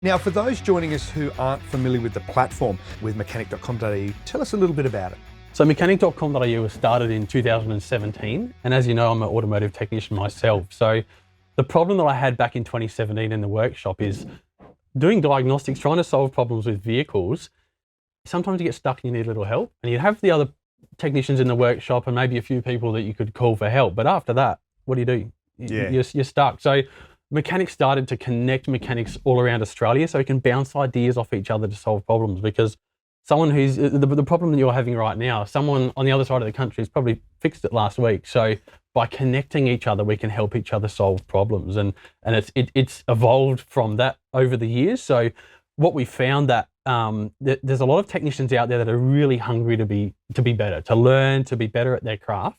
Now, for those joining us who aren't familiar with the platform with Mechanic.com.au, tell us a little bit about it. So Mechanic.com.au was started in 2017, and as you know, I'm an automotive technician myself. So the problem that I had back in 2017 in the workshop is doing diagnostics, trying to solve problems with vehicles. Sometimes you get stuck and you need a little help, and you have the other technicians in the workshop and maybe a few people that you could call for help. But after that, what do? You're stuck. So Mechanic started to connect mechanics all around Australia so we can bounce ideas off each other to solve problems, because someone who's, the problem that you're having right now, someone on the other side of the country has probably fixed it last week. So by connecting each other, we can help each other solve problems. And it's evolved from that over the years. So what we found that there's a lot of technicians out there that are really hungry to be better, to learn, to be better at their craft.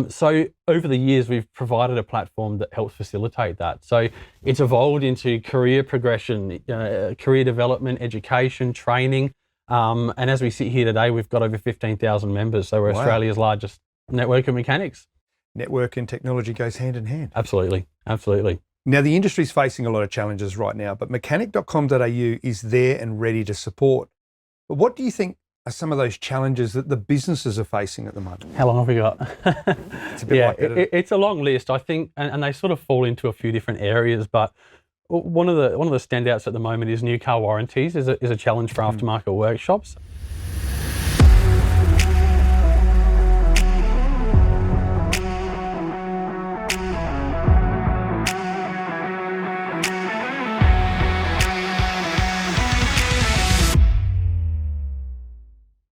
So over the years, we've provided a platform that helps facilitate that. So it's evolved into career progression, career development, education, training. And as we sit here today, we've got over 15,000 members. So we're Australia's largest network of mechanics. Network and technology goes hand in hand. Absolutely, absolutely. Now, the industry's facing a lot of challenges right now, but Mechanic.com.au is there and ready to support. But what do you think are some of those challenges that the businesses are facing at the moment? How long have we got? It's a bit like that. It's a long list, I think, and they sort of fall into a few different areas. But one of the standouts at the moment is new car warranties is a challenge for aftermarket workshops.